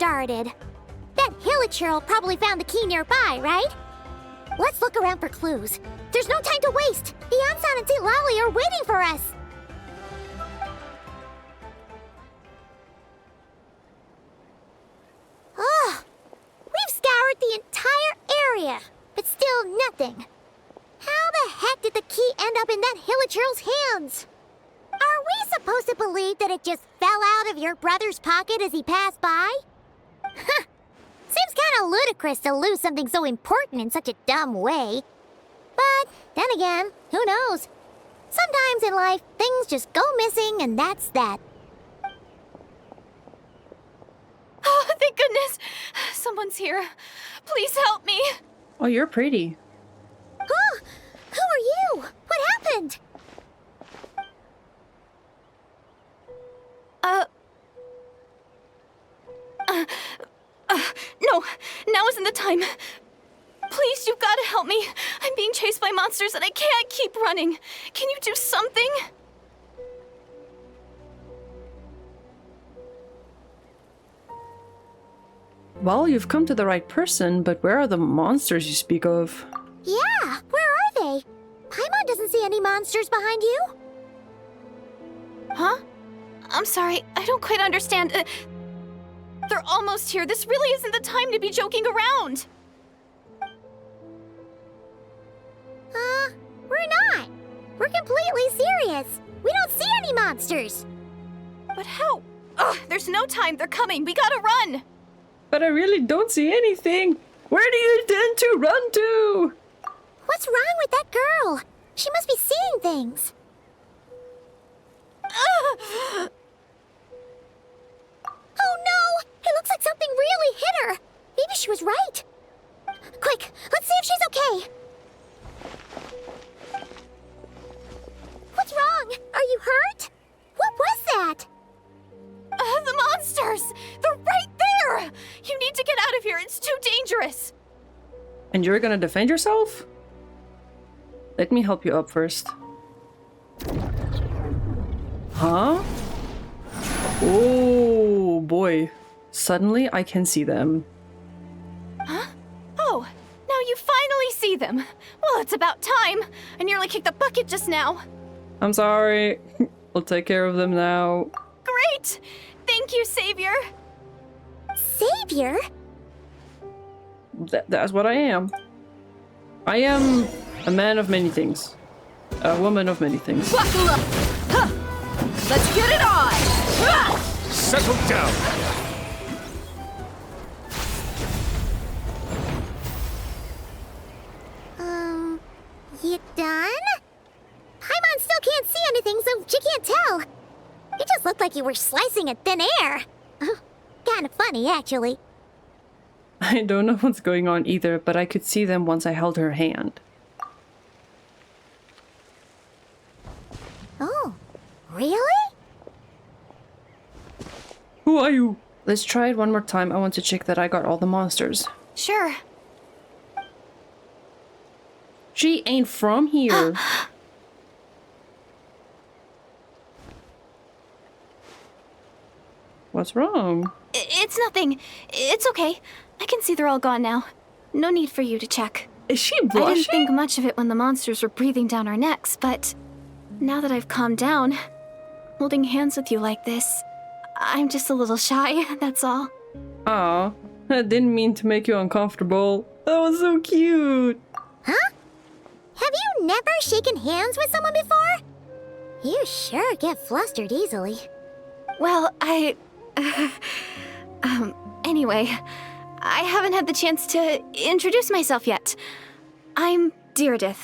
started. That hilichurl probably found the key nearby, right? Let's look around for clues. There's no time to waste. The Ansan and St. Lally are waiting for us. Ugh. We've scoured the entire area, but still nothing. How the heck did the key end up in that hilichurl's hands? Are we supposed to believe that it just fell out of your brother's pocket as he passed by? Huh. Seems kinda ludicrous to lose something so important in such a dumb way. But then again, who knows? Sometimes in life, things just go missing and that's that. Oh, thank goodness! Someone's here. Please help me! Oh, you're pretty. Oh, who are you? What happened? No, now isn't the time. Please, you've got to help me. I'm being chased by monsters and I can't keep running. Can you do something? Well, you've come to the right person, but where are the monsters you speak of? Yeah, where are they? Paimon doesn't see any monsters behind you. Huh? I'm sorry, I don't quite understand. They're almost here. This really isn't the time to be joking around. We're not. We're completely serious. We don't see any monsters. But how? Ugh, there's no time. They're coming. We gotta run. But I really don't see anything. Where do you intend to run to? What's wrong with that girl? She must be seeing things. Oh no! It looks like something really hit her. Maybe she was right. Quick, let's see if she's okay. What's wrong? Are you hurt? What was that? The monsters! They're right there! You need to get out of here. It's too dangerous. And you're gonna defend yourself? Let me help you up first. Huh? Oh boy. Suddenly I can see them. Huh? Oh, now you finally see them. Well, it's about time. I nearly kicked the bucket just now. I'm sorry. I'll take care of them now. Great! Thank you, Savior. Savior? That's what I am. I am a man of many things. A woman of many things. Buckle up! Huh. Let's get it on! Ah! Settle down! You done? Paimon still can't see anything, so she can't tell. It just looked like you were slicing at thin air. Kinda funny, actually. I don't know what's going on either, but I could see them once I held her hand. Oh, really? Who are you? Let's try it one more time. I want to check that I got all the monsters. Sure. She ain't from here. What's wrong? It's nothing. It's okay. I can see they're all gone now. No need for you to check. Is she I blushing? didn't think much of it when the monsters were breathing down our necks, but now that I've calmed down, holding hands with you like this, I'm just a little shy, that's all. Aw, I didn't mean to make you uncomfortable. That was so cute. Huh? Have you never shaken hands with someone before? You sure get flustered easily. Well, anyway, I haven't had the chance to introduce myself yet. I'm Deirdith.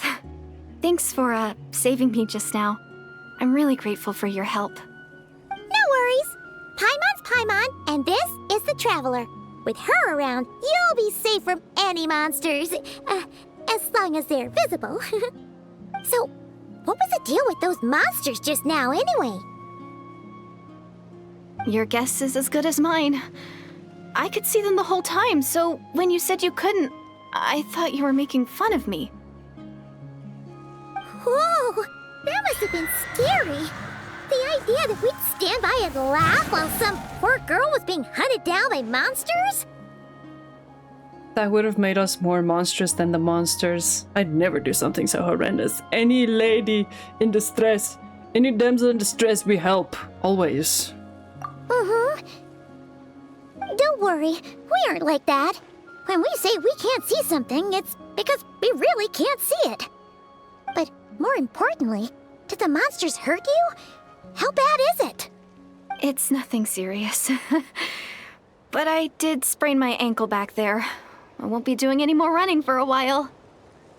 Thanks for, saving me just now. I'm really grateful for your help. No worries. Paimon's Paimon, and this is the Traveler. With her around, you'll be safe from any monsters. As long as they're visible. So, what was the deal with those monsters just now, anyway? Your guess is as good as mine. I could see them the whole time, so when you said you couldn't, I thought you were making fun of me. Whoa! That must have been scary. The idea that we'd stand by and laugh while some poor girl was being hunted down by monsters? That would have made us more monstrous than the monsters. I'd never do something so horrendous. Any lady in distress, any damsel in distress, we help. Always. Don't worry, we aren't like that. When we say we can't see something, it's because we really can't see it. But more importantly, did the monsters hurt you? How bad is it? It's nothing serious. But I did sprain my ankle back there. I won't be doing any more running for a while.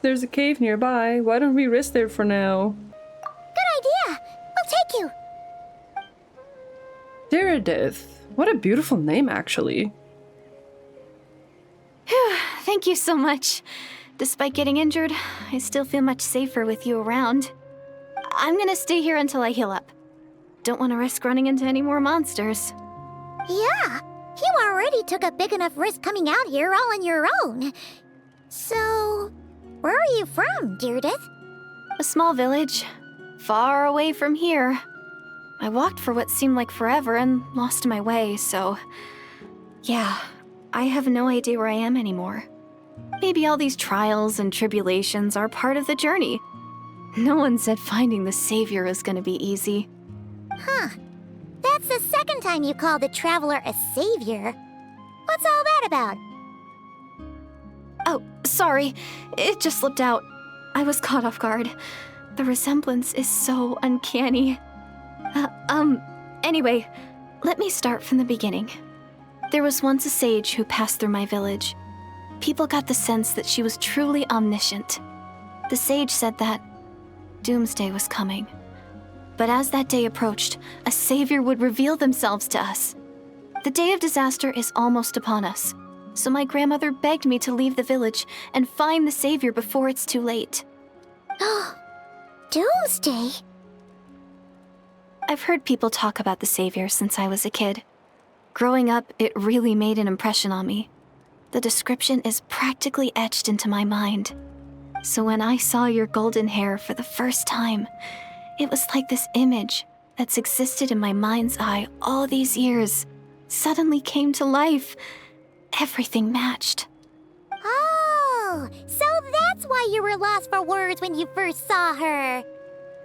There's a cave nearby. Why don't we rest there for now? Good idea. We'll take you. Diridith. What a beautiful name, actually. Thank you so much. Despite getting injured, I still feel much safer with you around. I'm gonna stay here until I heal up. Don't want to risk running into any more monsters. Yeah, you already took a big enough risk coming out here all on your own. So, where are you from, Diridith? A small village, far away from here. I walked for what seemed like forever and lost my way, so... Yeah, I have no idea where I am anymore. Maybe all these trials and tribulations are part of the journey. No one said finding the Savior is gonna be easy. Huh. That's the second time you called the Traveler a savior. What's all that about? Oh, sorry. It just slipped out. I was caught off guard. The resemblance is so uncanny. Anyway, let me start from the beginning. There was once a sage who passed through my village. People got the sense that she was truly omniscient. The sage said that doomsday was coming. But as that day approached, a savior would reveal themselves to us. The day of disaster is almost upon us, so my grandmother begged me to leave the village and find the savior before it's too late. Doomsday? I've heard people talk about the savior since I was a kid. Growing up, it really made an impression on me. The description is practically etched into my mind. So when I saw your golden hair for the first time, it was like this image that's existed in my mind's eye all these years suddenly came to life. Everything matched. Oh, so that's why you were lost for words when you first saw her.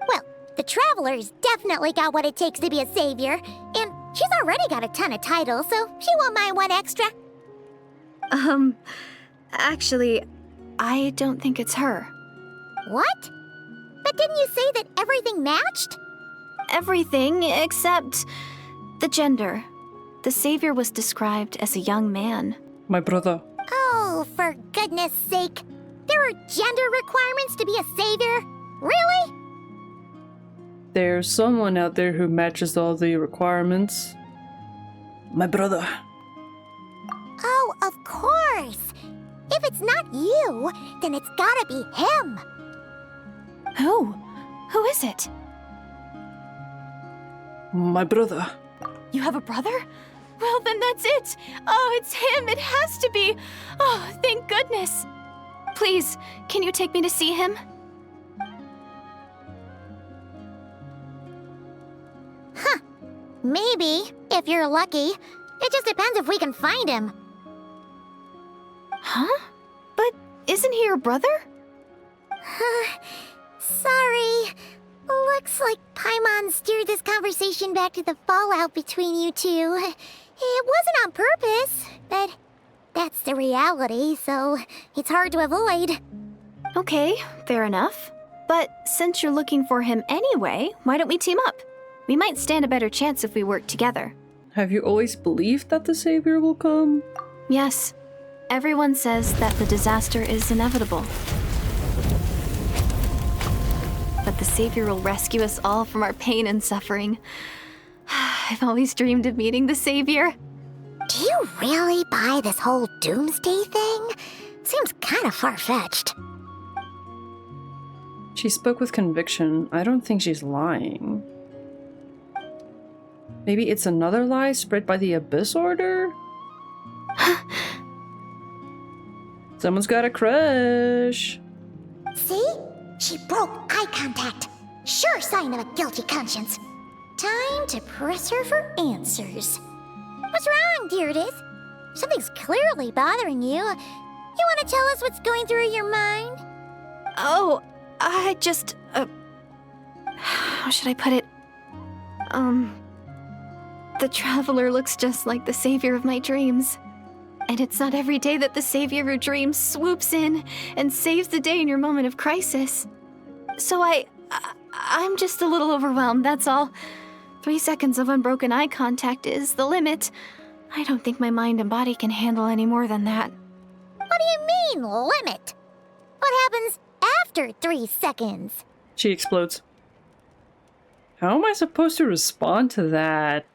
Well, the Traveler's definitely got what it takes to be a savior, and she's already got a ton of titles, so she won't mind one extra. Actually, I don't think it's her. What? But didn't you say that everything matched? Everything except the gender. The savior was described as a young man. My brother. Oh, for goodness sake. There are gender requirements to be a savior? Really? There's someone out there who matches all the requirements. My brother. Oh, of course. If it's not you, then it's gotta be him. Who? Who is it? My brother. You have a brother? Well, then that's it. Oh, it's him. It has to be. Oh, thank goodness. Please, can you take me to see him? Maybe, if you're lucky. It just depends if we can find him. Huh? But isn't he your brother? Sorry. Looks like Paimon steered this conversation back to the fallout between you two. It wasn't on purpose, but that's the reality, so it's hard to avoid. Okay, fair enough. But since you're looking for him anyway, why don't we team up? We might stand a better chance if we work together. Have you always believed that the Savior will come? Yes. Everyone says that the disaster is inevitable. But the Savior will rescue us all from our pain and suffering. I've always dreamed of meeting the Savior. Do you really buy this whole doomsday thing? Seems kind of far-fetched. She spoke with conviction. I don't think she's lying. Maybe it's another lie spread by the Abyss Order? Someone's got a crush. See? She broke eye contact. Sure sign of a guilty conscience. Time to press her for answers. What's wrong, Deirdith? Something's clearly bothering you. You want to tell us what's going through your mind? Oh, I just, how should I put it? The Traveler looks just like the savior of my dreams. And it's not every day that the savior of your dreams swoops in and saves the day in your moment of crisis. So I'm just a little overwhelmed, that's all. 3 seconds of unbroken eye contact is the limit. I don't think my mind and body can handle any more than that. What do you mean, limit? What happens after 3 seconds? She explodes. How am I supposed to respond to that?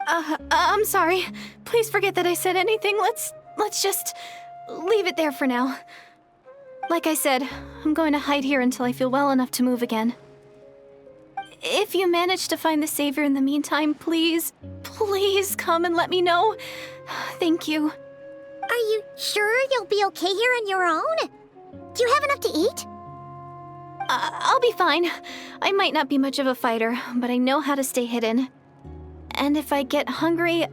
I'm sorry. Please forget that I said anything. Let's just leave it there for now. Like I said, I'm going to hide here until I feel well enough to move again. If you manage to find the savior in the meantime, please come and let me know. Thank you. Are you sure you'll be okay here on your own? Do you have enough to eat? I'll be fine. I might not be much of a fighter, but I know how to stay hidden. And if I get hungry,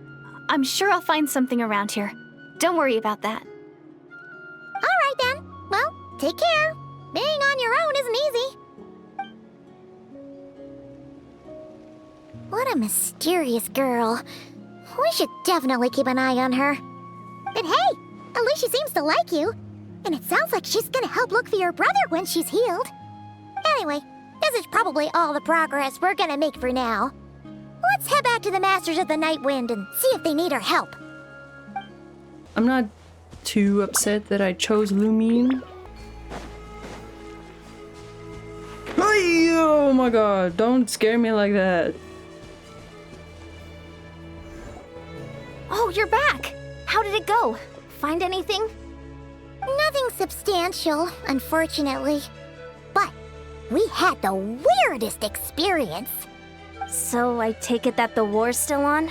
I'm sure I'll find something around here. Don't worry about that. All right then. Well, take care. Being on your own isn't easy. What a mysterious girl. We should definitely keep an eye on her. But hey, at least she seems to like you. And it sounds like she's gonna help look for your brother when she's healed. Anyway, this is probably all the progress we're gonna make for now. Let's head back to the Masters of the Night Wind and see if they need our help. I'm not too upset that I chose Lumine. Hey, oh my god, don't scare me like that. Oh, you're back! How did it go? Find anything? Nothing substantial, unfortunately. But we had the weirdest experience. So I take it that the war's still on?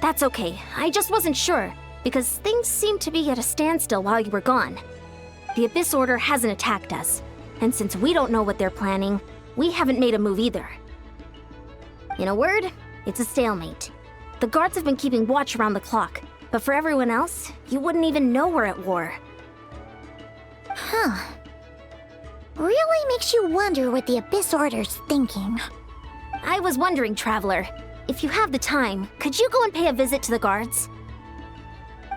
That's okay, I just wasn't sure, because things seemed to be at a standstill while you were gone. The Abyss Order hasn't attacked us, and since we don't know what they're planning, we haven't made a move either. In a word, it's a stalemate. The guards have been keeping watch around the clock, but for everyone else, you wouldn't even know we're at war. Huh. Really makes you wonder what the Abyss Order's thinking. I was wondering, Traveler, if you have the time, could you go and pay a visit to the guards?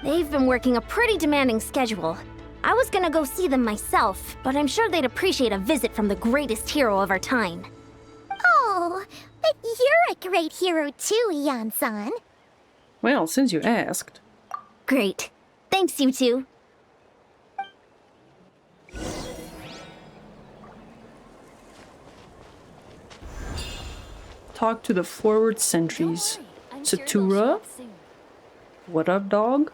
They've been working a pretty demanding schedule. I was gonna go see them myself, but I'm sure they'd appreciate a visit from the greatest hero of our time. Oh, but you're a great hero too, Yan-san. Well, since you asked. Great. Thanks, you two. Talk to the forward sentries. Satura? What up, dog?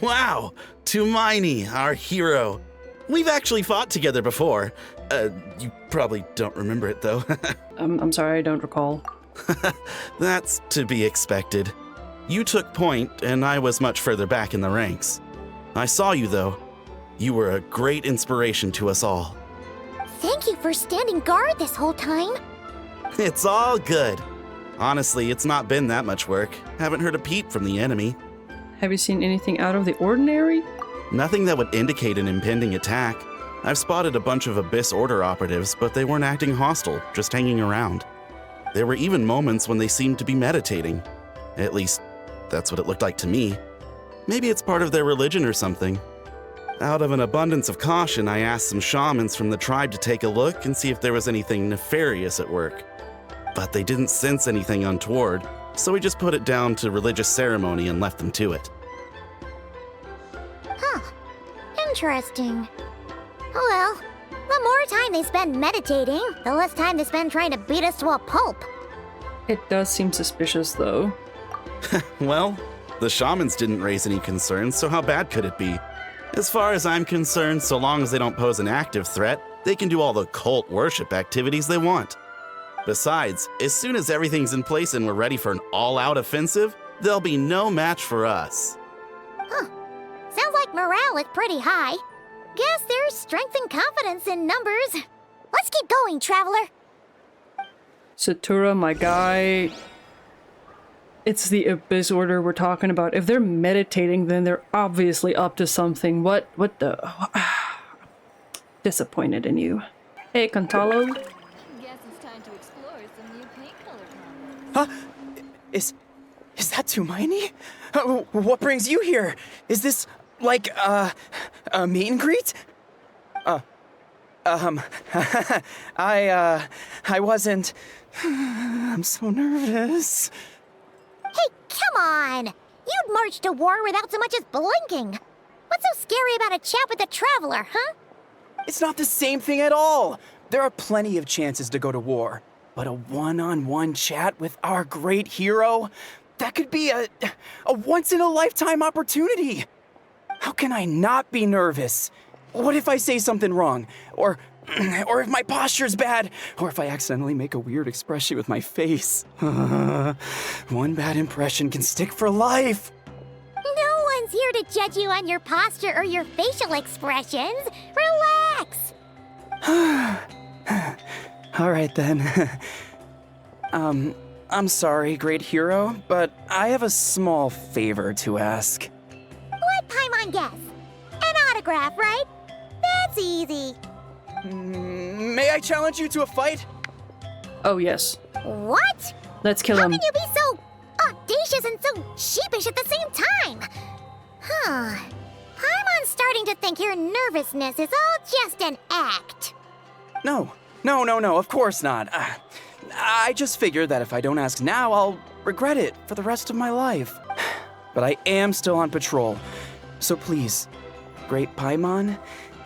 Wow! Tumaini, our hero. We've actually fought together before. You probably don't remember it, though. I'm sorry, I don't recall. That's to be expected. You took point, and I was much further back in the ranks. I saw you, though. You were a great inspiration to us all. Thank you for standing guard this whole time. It's all good. Honestly, it's not been that much work. Haven't heard a peep from the enemy. Have you seen anything out of the ordinary? Nothing that would indicate an impending attack. I've spotted a bunch of Abyss Order operatives, but they weren't acting hostile, just hanging around. There were even moments when they seemed to be meditating. At least, that's what it looked like to me. Maybe it's part of their religion or something. Out of an abundance of caution, I asked some shamans from the tribe to take a look and see if there was anything nefarious at work. But they didn't sense anything untoward, so we just put it down to religious ceremony and left them to it. Huh. Interesting. Oh well, the more time they spend meditating, the less time they spend trying to beat us to a pulp. It does seem suspicious, though. Well, the shamans didn't raise any concerns, so how bad could it be? As far as I'm concerned, so long as they don't pose an active threat, they can do all the cult worship activities they want. Besides, as soon as everything's in place and we're ready for an all-out offensive, there'll be no match for us. Huh. Sounds like morale is pretty high. Guess there's strength and confidence in numbers. Let's keep going, traveler. Satura, my guy. It's the Abyss Order we're talking about. If they're meditating, then they're obviously up to something. What the... Disappointed in you. Hey, Cantalo. Guess it's time to explore some new paint color Huh? Is that Tumaini? What brings you here? Is this, like, a meet and greet? I wasn't... I'm so nervous. Hey, come on! You'd march to war without so much as blinking. What's so scary about a chat with a traveler, huh? It's not the same thing at all. There are plenty of chances to go to war. But a one-on-one chat with our great hero? That could be a once-in-a-lifetime opportunity. How can I not be nervous? What if I say something wrong? Or if my posture's bad? Or if I accidentally make a weird expression with my face? One bad impression can stick for life. No one's here to judge you on your posture or your facial expressions. Relax! All right then. I'm sorry, great hero, but I have a small favor to ask. Let Paimon guess. An autograph, right? That's easy. May I challenge you to a fight? Oh, yes. What? Let's kill How him. can you be so audacious and so sheepish at the same time? Huh. Paimon's starting to think your nervousness is all just an act. No, of course not. I just figured that if I don't ask now, I'll regret it for the rest of my life. But I am still on patrol, so please, Great Paimon,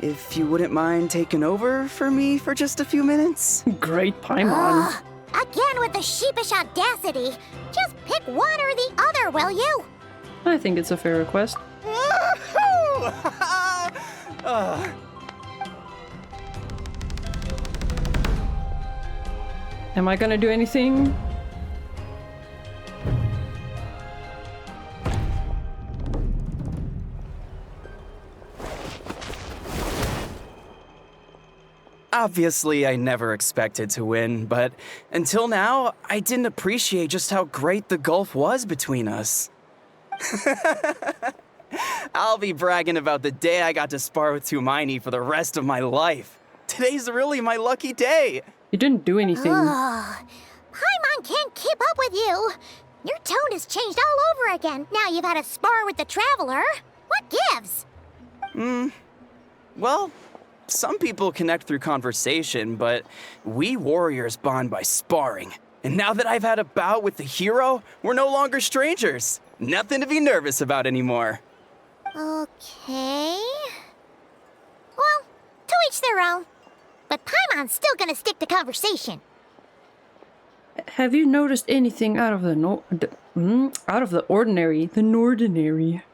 if you wouldn't mind taking over for me for just a few minutes? Great Paimon. Again with the sheepish audacity. Just pick one or the other, will you? I think it's a fair request. Am I gonna do anything? Obviously, I never expected to win, but until now, I didn't appreciate just how great the gulf was between us. I'll be bragging about the day I got to spar with Tumaini for the rest of my life. Today's really my lucky day. You didn't do anything. Paimon can't keep up with you. Your tone has changed all over again. Now you've had a spar with the traveler. What gives? Well, some people connect through conversation, but we warriors bond by sparring. And now that I've had a bout with the hero, we're no longer strangers. Nothing to be nervous about anymore. Okay. Well, to each their own. But Paimon's still gonna stick to conversation. Have you noticed anything out of the ordinary? The Nordinary.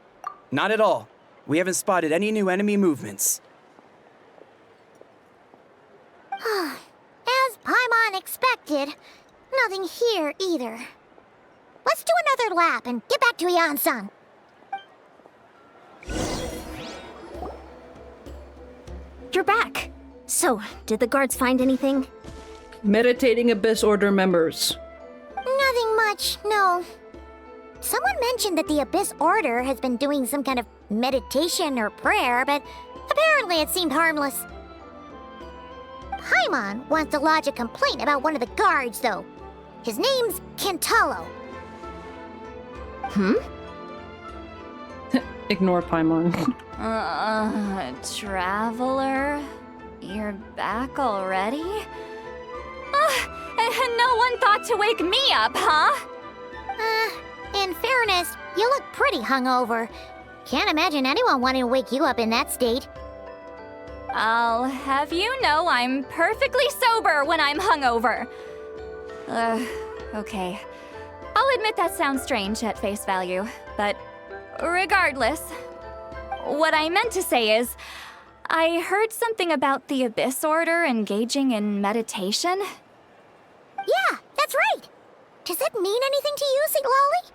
Not at all. We haven't spotted any new enemy movements. As Paimon expected, nothing here either. Let's do another lap and get back to Yan-san. You're back. So, did the guards find anything? Meditating Abyss Order members. Nothing much, no. Someone mentioned that the Abyss Order has been doing some kind of meditation or prayer, but apparently it seemed harmless. Paimon wants to lodge a complaint about one of the guards, though. His name's Kentalo. Ignore Paimon. Traveler? You're back already? And no one thought to wake me up, huh? In fairness, you look pretty hungover. Can't imagine anyone wanting to wake you up in that state. I'll have you know I'm perfectly sober when I'm hungover. Okay. I'll admit that sounds strange at face value, but regardless, what I meant to say is, I heard something about the Abyss Order engaging in meditation. Yeah, that's right. Does it mean anything to you, Siglali?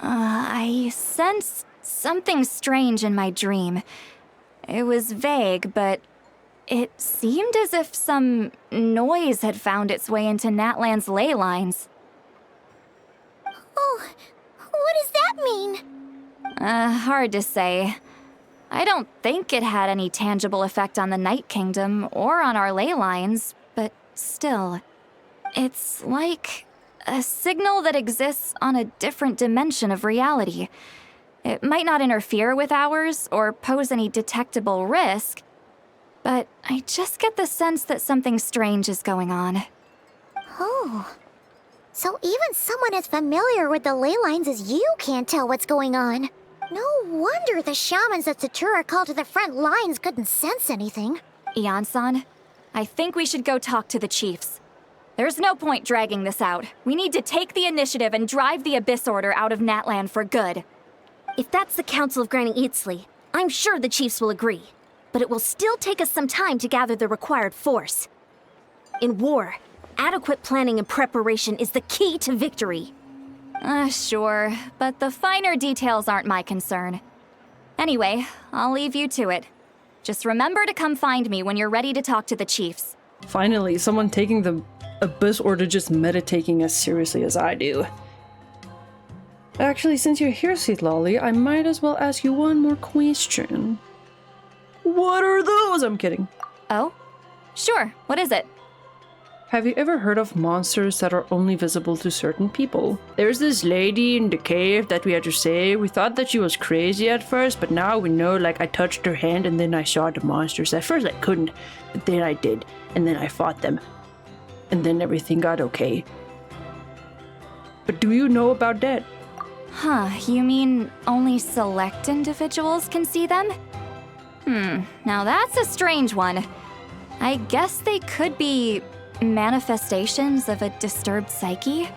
I sensed something strange in my dream. It was vague, but It seemed as if some noise had found its way into Natlan's ley lines. Oh, what does that mean? Hard to say. I don't think it had any tangible effect on the Night Kingdom or on our ley lines, but still. It's like a signal that exists on a different dimension of reality. It might not interfere with ours or pose any detectable risk, but I just get the sense that something strange is going on. Oh. So even someone as familiar with the ley lines as you can't tell what's going on. No wonder the shamans that Satura called to the front lines couldn't sense anything. Ian-san, I think we should go talk to the chiefs. There's no point dragging this out. We need to take the initiative and drive the Abyss Order out of Natlan for good. If that's the Council of Granny Eatsley, I'm sure the chiefs will agree. But it will still take us some time to gather the required force. In war, adequate planning and preparation is the key to victory. Sure, but the finer details aren't my concern. Anyway, I'll leave you to it. Just remember to come find me when you're ready to talk to the chiefs. Finally, someone taking the Abyss Order just meditating as seriously as I do. Actually, since you're here, Sweet Lolly, I might as well ask you one more question. What are those? I'm kidding. Oh? Sure, what is it? Have you ever heard of monsters that are only visible to certain people? There's this lady in the cave that we had to save. We thought that she was crazy at first, but now we know, like, I touched her hand and then I saw the monsters. At first I couldn't, but then I did, and then I fought them. And then everything got okay. But do you know about that? Huh, you mean only select individuals can see them? Now that's a strange one. I guess they could be manifestations of a disturbed psyche?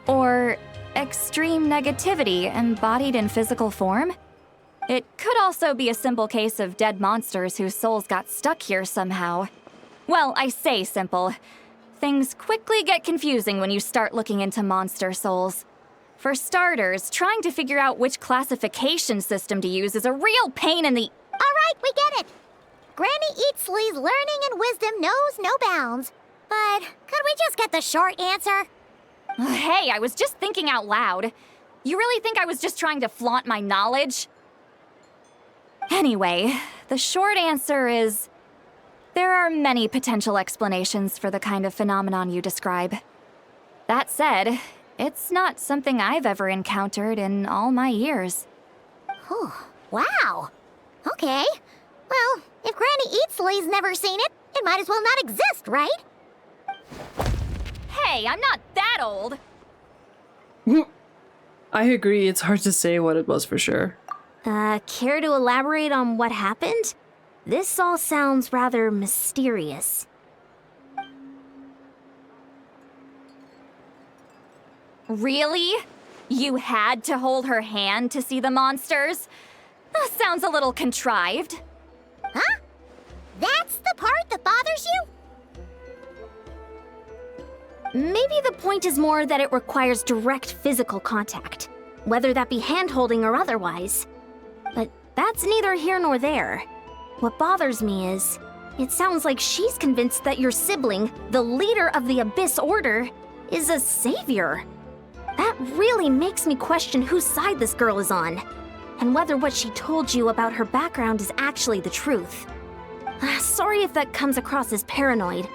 Or extreme negativity embodied in physical form? It could also be a simple case of dead monsters whose souls got stuck here somehow. Well, I say simple. Things quickly get confusing when you start looking into monster souls. For starters, trying to figure out which classification system to use is a real pain in the— All right, we get it. Granny Eatsley's learning and wisdom knows no bounds. But could we just get the short answer? Hey, I was just thinking out loud. You really think I was just trying to flaunt my knowledge? Anyway, the short answer is there are many potential explanations for the kind of phenomenon you describe. That said, it's not something I've ever encountered in all my years. Oh, wow. Okay. Well, if Granny Eatsley's never seen it, it might as well not exist, right? Hey, I'm not that old! I agree, it's hard to say what it was for sure. Care to elaborate on what happened? This all sounds rather mysterious. Really? You had to hold her hand to see the monsters? Sounds a little contrived. Huh? That's the part that bothers you? Maybe the point is more that it requires direct physical contact, whether that be hand-holding or otherwise. But that's neither here nor there. What bothers me is, it sounds like she's convinced that your sibling, the leader of the Abyss Order, is a savior. That really makes me question whose side this girl is on, and whether what she told you about her background is actually the truth. Sorry if that comes across as paranoid.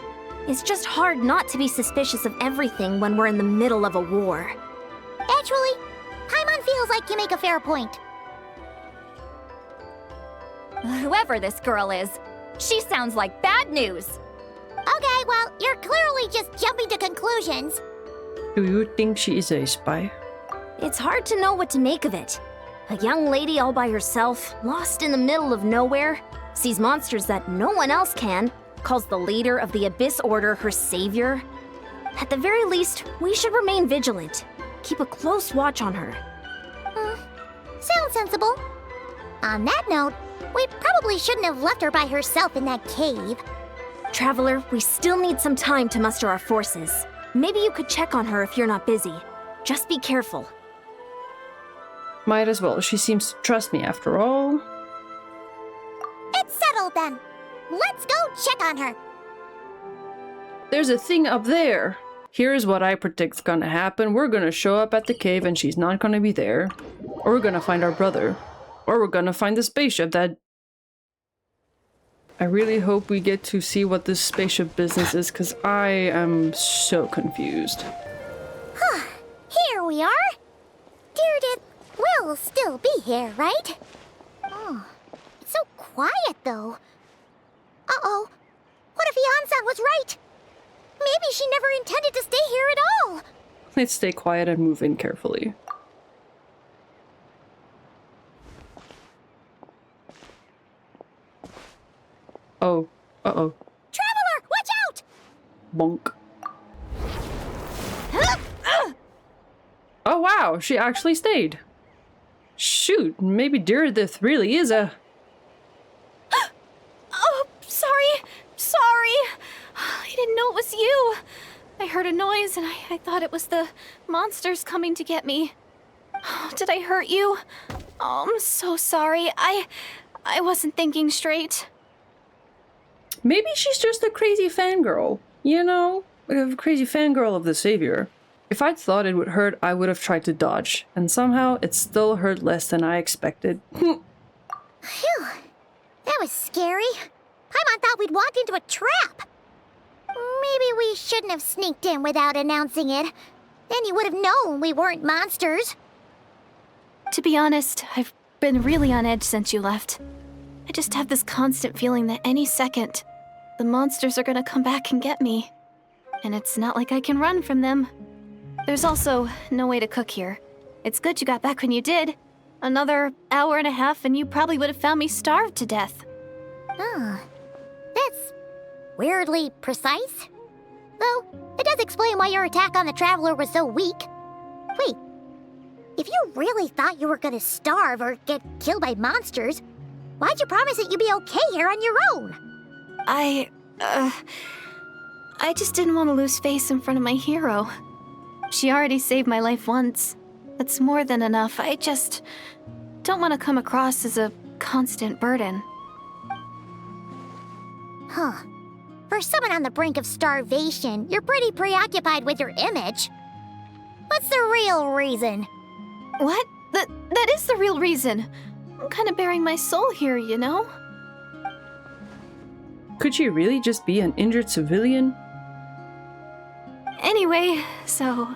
It's just hard not to be suspicious of everything when we're in the middle of a war. Actually, Paimon feels like you make a fair point. Whoever this girl is, she sounds like bad news. Okay, well, you're clearly just jumping to conclusions. Do you think she is a spy? It's hard to know what to make of it. A young lady all by herself, lost in the middle of nowhere, sees monsters that no one else can, calls the leader of the Abyss Order her savior. At the very least, we should remain vigilant. Keep a close watch on her. Sounds sensible. On that note, we probably shouldn't have left her by herself in that cave. Traveler, we still need some time to muster our forces. Maybe you could check on her if you're not busy. Just be careful. Might as well, she seems to trust me after all. It's settled then. Let's go on her. There's a thing up there. Here's what I predict's gonna happen. We're gonna show up at the cave and she's not gonna be there. Or we're gonna find our brother. Or we're gonna find the spaceship that... I really hope we get to see what this spaceship business is, because I am so confused. Here we are. Deardith will still be here, right? Oh, it's so quiet, though. Uh-oh. What if Yansan was right? Maybe she never intended to stay here at all. Let's stay quiet and move in carefully. Oh. Uh-oh. Traveler, watch out! Bonk. Oh wow, she actually stayed. Shoot, maybe Deardith really is a... Oh, sorry. I didn't know it was you. I heard a noise and I thought it was the monsters coming to get me. Did I hurt you? Oh, I'm so sorry. I wasn't thinking straight. Maybe she's just a crazy fangirl. You know? A crazy fangirl of the Savior. If I'd thought it would hurt, I would have tried to dodge. And somehow, it still hurt less than I expected. Phew. That was scary. Paimon thought we'd walked into a trap. Maybe we shouldn't have sneaked in without announcing it. Then you would have known we weren't monsters. To be honest, I've been really on edge since you left. I just have this constant feeling that any second, the monsters are gonna come back and get me. And it's not like I can run from them. There's also no way to cook here. It's good you got back when you did. Another hour and a half and you probably would have found me starved to death. Oh, that's weirdly precise. Though, it does explain why your attack on the Traveler was so weak. Wait, if you really thought you were gonna starve or get killed by monsters, why'd you promise that you'd be okay here on your own? I just didn't want to lose face in front of my hero. She already saved my life once. That's more than enough. I just don't want to come across as a constant burden. Huh. For someone on the brink of starvation, you're pretty preoccupied with your image. What's the real reason? What? That is the real reason. I'm kind of bearing my soul here, you know? Could she really just be an injured civilian? Anyway, so,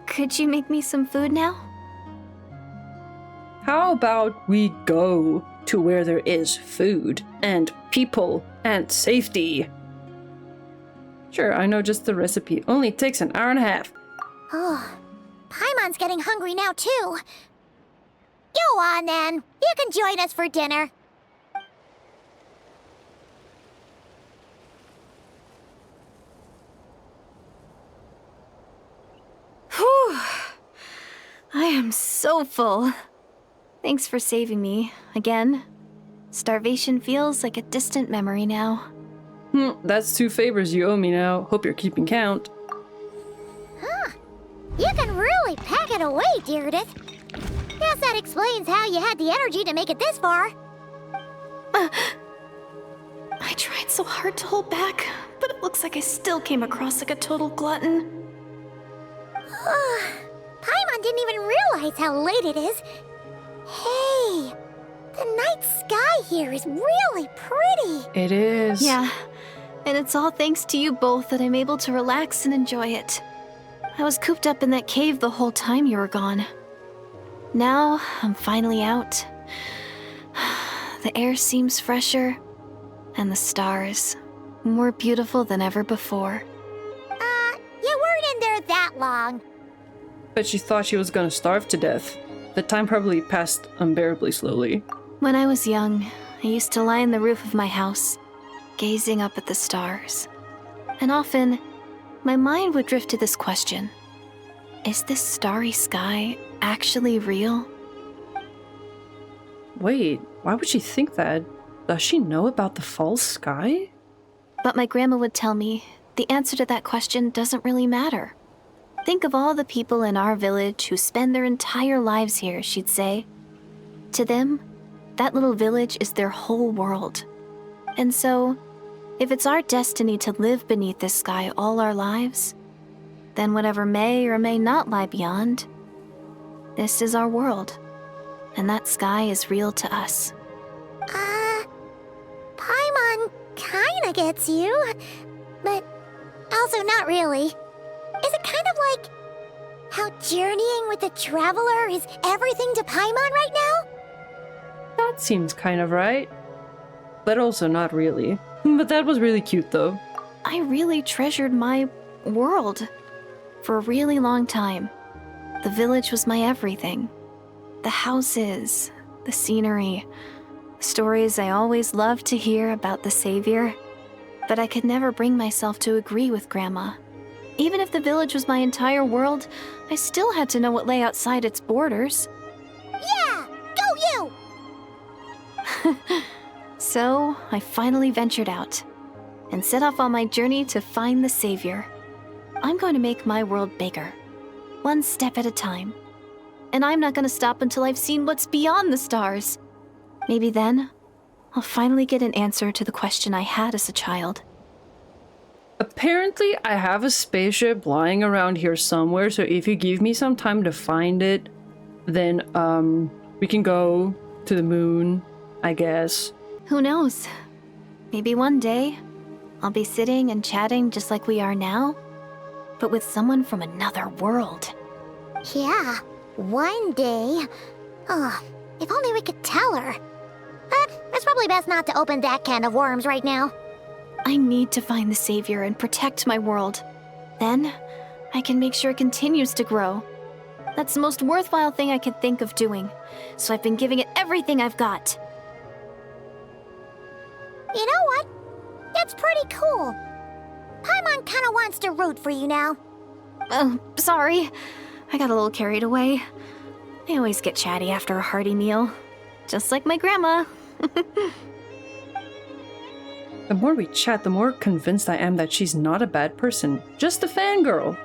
could you make me some food now? How about we go to where there is food and people and safety? Sure, I know just the recipe. Only takes an hour and a half. Oh, Paimon's getting hungry now, too. Go on, then. You can join us for dinner. Whew. I am so full. Thanks for saving me, again. Starvation feels like a distant memory now. That's 2 favors you owe me now. Hope you're keeping count. Huh. You can really pack it away, Deardith. Guess that explains how you had the energy to make it this far. I tried so hard to hold back, but it looks like I still came across like a total glutton. Paimon didn't even realize how late it is. Hey, the night sky here is really pretty. It is. Yeah, and it's all thanks to you both that I'm able to relax and enjoy it. I was cooped up in that cave the whole time you were gone. Now, I'm finally out. The air seems fresher, and the stars more beautiful than ever before. You weren't in there that long. But she thought she was gonna starve to death. The time probably passed unbearably slowly. When I was young, I used to lie on the roof of my house, gazing up at the stars. And often, my mind would drift to this question. Is this starry sky actually real? Wait, why would she think that? Does she know about the false sky? But my grandma would tell me the answer to that question doesn't really matter. Think of all the people in our village who spend their entire lives here, she'd say. To them, that little village is their whole world. And so, if it's our destiny to live beneath this sky all our lives, then whatever may or may not lie beyond, this is our world. And that sky is real to us. Paimon kinda gets you, but also not really. Is it kind of like how journeying with the Traveler is everything to Paimon right now? That seems kind of right. But also not really. But that was really cute though. I really treasured my world for a really long time. The village was my everything. The houses, the scenery, the stories I always loved to hear about the Savior. But I could never bring myself to agree with Grandma. Even if the village was my entire world, I still had to know what lay outside its borders. Yeah! Go you! So, I finally ventured out and set off on my journey to find the Savior. I'm going to make my world bigger, one step at a time. And I'm not going to stop until I've seen what's beyond the stars. Maybe then, I'll finally get an answer to the question I had as a child. Apparently, I have a spaceship lying around here somewhere, so if you give me some time to find it, then, we can go to the moon, I guess. Who knows? Maybe one day, I'll be sitting and chatting just like we are now, but with someone from another world. Yeah, one day. Oh, if only we could tell her. But it's probably best not to open that can of worms right now. I need to find the Savior and protect my world. Then, I can make sure it continues to grow. That's the most worthwhile thing I can think of doing, so I've been giving it everything I've got. You know what? That's pretty cool. Paimon kinda wants to root for you now. Oh, sorry. I got a little carried away. I always get chatty after a hearty meal. Just like my grandma. The more we chat, the more convinced I am that she's not a bad person, just a fangirl.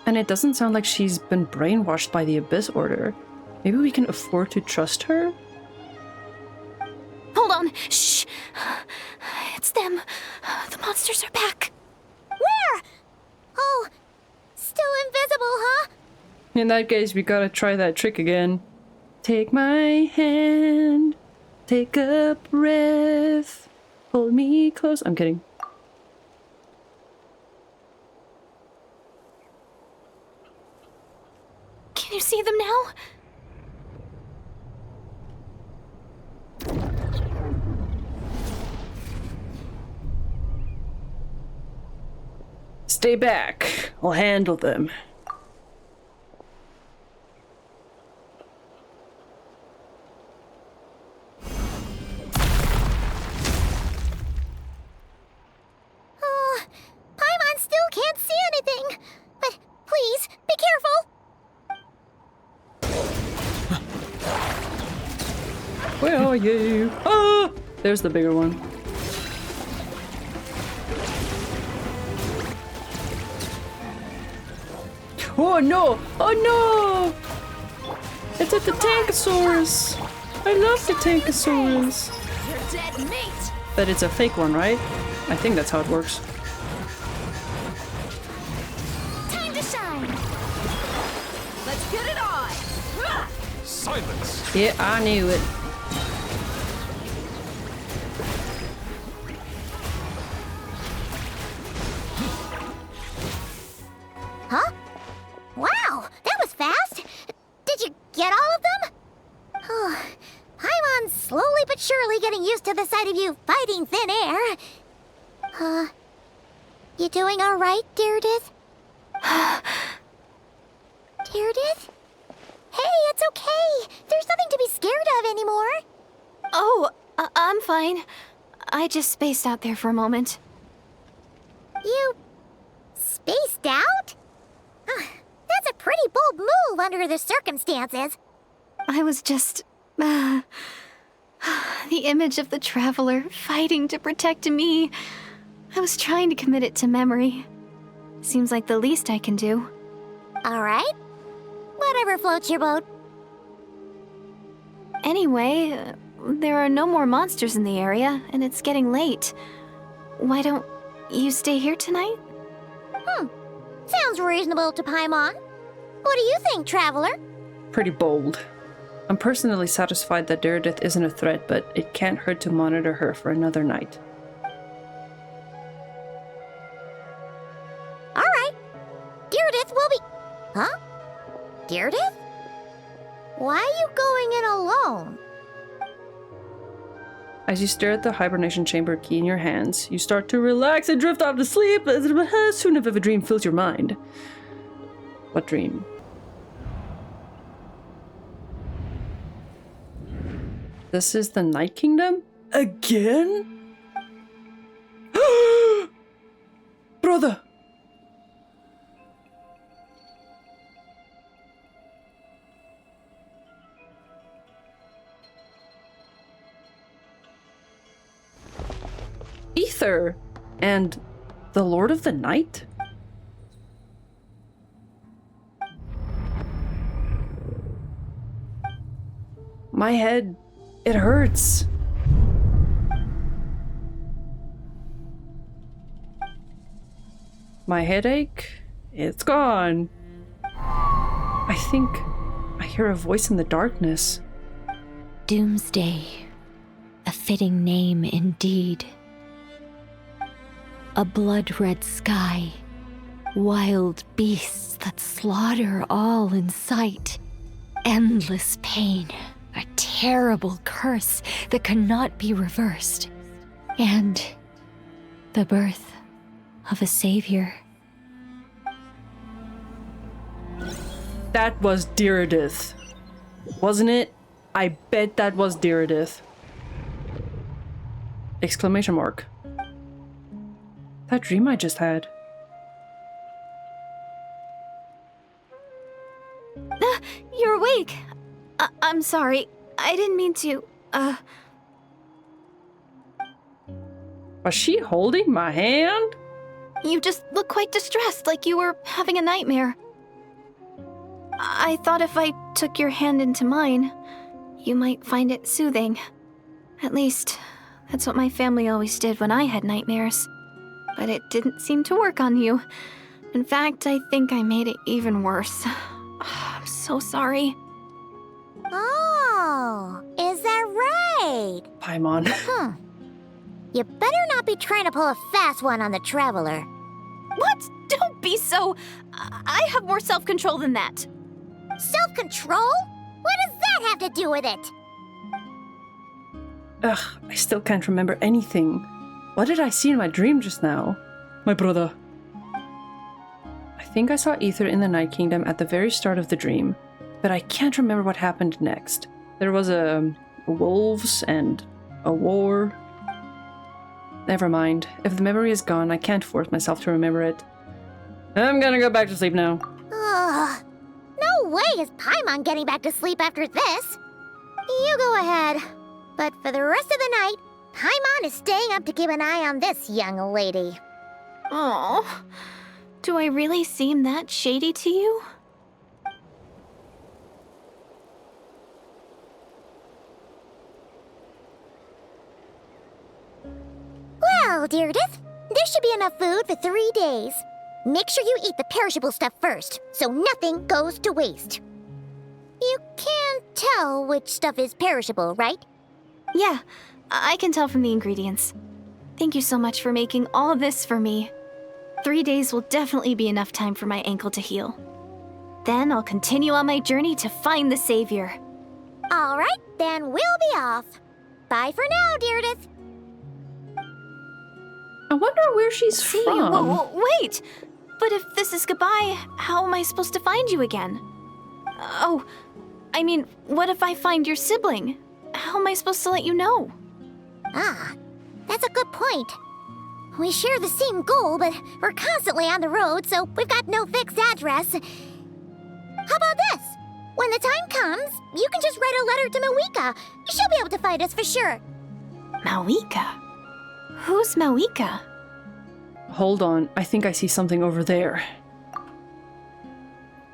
And it doesn't sound like she's been brainwashed by the Abyss Order. Maybe we can afford to trust her? Hold on. Shh. It's them. The monsters are back. Where? Oh, still invisible, huh? In that case, we gotta try that trick again. Take my hand, take a breath, hold me close. I'm kidding. Can you see them now? Stay back. I'll handle them. Oh, Paimon still can't see anything. But please, be careful. Where are you? Ah! There's the bigger one. Oh no! Oh no! It's at the Tankosaurus! I love the Tankosaurus! You're dead meat! But it's a fake one, right? I think that's how it works. Time to shine. Let's get it on! Silence! Yeah, I knew it. Huh? Wow, that was fast. Did you get all of them? Oh, Paimon's slowly but surely getting used to the sight of you fighting thin air. You doing all right, Deirdith? Deirdith? Hey, it's okay. There's nothing to be scared of anymore. Oh, I'm fine. I just spaced out there for a moment. You spaced out? That's a pretty bold move under the circumstances. I was just... the image of the Traveler fighting to protect me. I was trying to commit it to memory. Seems like the least I can do. All right. Whatever floats your boat. Anyway, there are no more monsters in the area, and it's getting late. Why don't you stay here tonight? Sounds reasonable to Paimon. What do you think, Traveler? Pretty bold. I'm personally satisfied that Diridith isn't a threat, but it can't hurt to monitor her for another night. All right. Diridith will be... Huh? Diridith? Why are you going in alone? As you stare at the hibernation chamber key in your hands, you start to relax and drift off to sleep as soon as a dream fills your mind. What dream? This is the Night Kingdom? Again? Brother! Ether! And the Lord of the Night? My head, it hurts. My headache, it's gone. I think I hear a voice in the darkness. Doomsday, a fitting name indeed. A blood-red sky, wild beasts that slaughter all in sight, endless pain, a terrible curse that cannot be reversed, and the birth of a savior. That was Diridith, wasn't it? I bet that was Diridith. Exclamation mark. That dream I just had. You're awake. I'm sorry. I didn't mean to, Was she holding my hand? You just look quite distressed, like you were having a nightmare. I thought if I took your hand into mine, you might find it soothing. At least, that's what my family always did when I had nightmares. But it didn't seem to work on you. In fact, I think I made it even worse. I'm so sorry. Oh, is that right? Paimon. You better not be trying to pull a fast one on the Traveler. What? Don't be so... I have more self-control than that. Self-control? What does that have to do with it? Ugh, I still can't remember anything. What did I see in my dream just now? My brother. I think I saw Ether in the Night Kingdom at the very start of the dream, but I can't remember what happened next. There was wolves and a war. Never mind. If the memory is gone, I can't force myself to remember it. I'm gonna go back to sleep now. Ugh. No way is Paimon getting back to sleep after this. You go ahead. But for the rest of the night, Paimon is staying up to keep an eye on this young lady. Oh, do I really seem that shady to you? Well, Diridith, there should be enough food for 3 days. Make sure you eat the perishable stuff first, so nothing goes to waste. You can't tell which stuff is perishable, right? Yeah, I can tell from the ingredients. Thank you so much for making all this for me. 3 days will definitely be enough time for my ankle to heal. Then I'll continue on my journey to find the savior. All right, then we'll be off. Bye for now, Diridith. I wonder where she's from. Wait! But if this is goodbye, how am I supposed to find you again? Oh, I mean, what if I find your sibling? How am I supposed to let you know? Ah, that's a good point. We share the same goal, but we're constantly on the road, so we've got no fixed address. How about this? When the time comes, you can just write a letter to Mawika. She'll be able to find us for sure. Mawika? Who's Mawika? Hold on, I think I see something over there.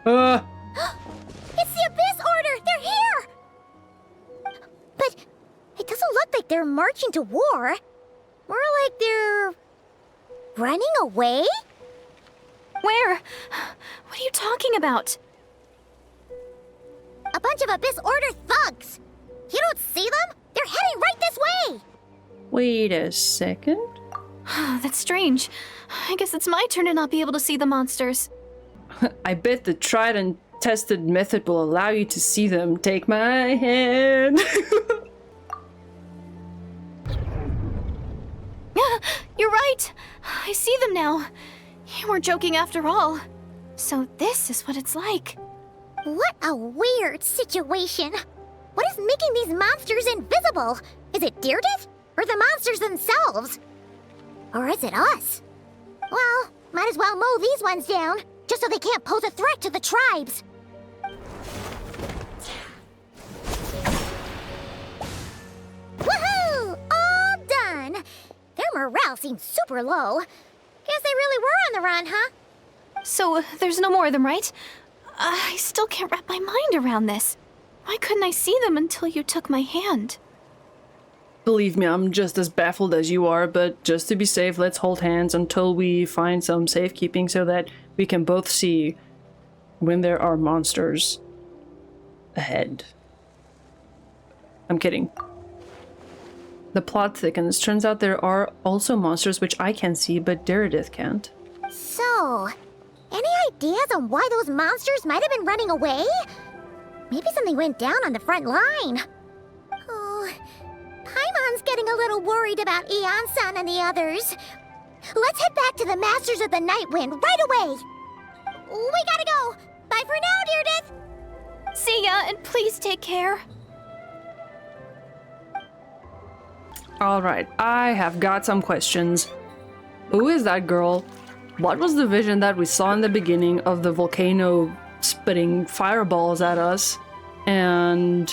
It's the Abyss Order! They're here! But it they're marching to war. More like they're running away? Where? What are you talking about? A bunch of Abyss Order thugs. You don't see them? They're heading right this way. Wait a second. That's strange. I guess it's my turn to not be able to see the monsters. I bet the tried and tested method will allow you to see them. Take my hand. You're right. I see them now. You weren't joking after all. So this is what it's like. What a weird situation. What is making these monsters invisible? Is it Deirdre? Or the monsters themselves? Or is it us? Well, might as well mow these ones down, just so they can't pose a threat to the tribes. Woohoo! All done! Their morale seems super low. Guess they really were on the run, huh? So there's no more of them, right? I still can't wrap my mind around this. Why couldn't I see them until you took my hand? Believe me, I'm just as baffled as you are, but just to be safe, let's hold hands until we find some safekeeping so that we can both see when there are monsters ahead. I'm kidding. The plot thickens. Turns out there are also monsters which I can see, but Deirdre can't. So, any ideas on why those monsters might have been running away? Maybe something went down on the front line. Oh, Paimon's getting a little worried about Eon-san and the others. Let's head back to the Masters of the Nightwind right away. We gotta go. Bye for now, Deirdre. See ya, and please take care. Alright, I have got some questions. Who is that girl? What was the vision that we saw in the beginning of the volcano spitting fireballs at us? And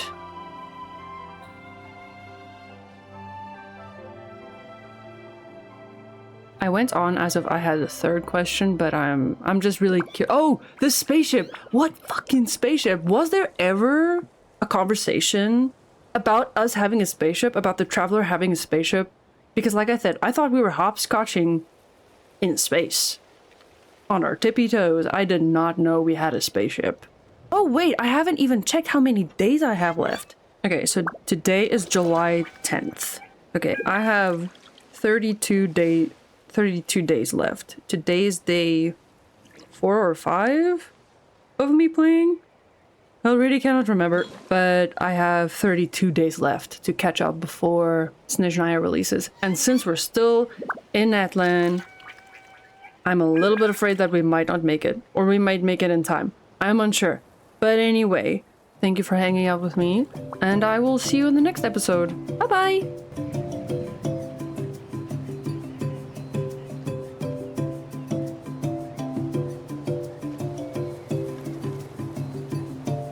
I went on as if I had a third question, but I'm just really oh, the spaceship! What fucking spaceship? Was there ever a conversation about us having a spaceship, about the Traveler having a spaceship? Because like I said, I thought we were hopscotching in space. On our tippy toes. I did not know we had a spaceship. Oh wait, I haven't even checked how many days I have left. Okay, so today is July 10th. Okay, I have 32 days left. Today's day 4 or 5 of me playing? I really cannot remember, but I have 32 days left to catch up before Snezhnaya releases. And since we're still in Atlan, I'm a little bit afraid that we might not make it, or we might make it in time. I'm unsure. But anyway, thank you for hanging out with me, and I will see you in the next episode. Bye-bye!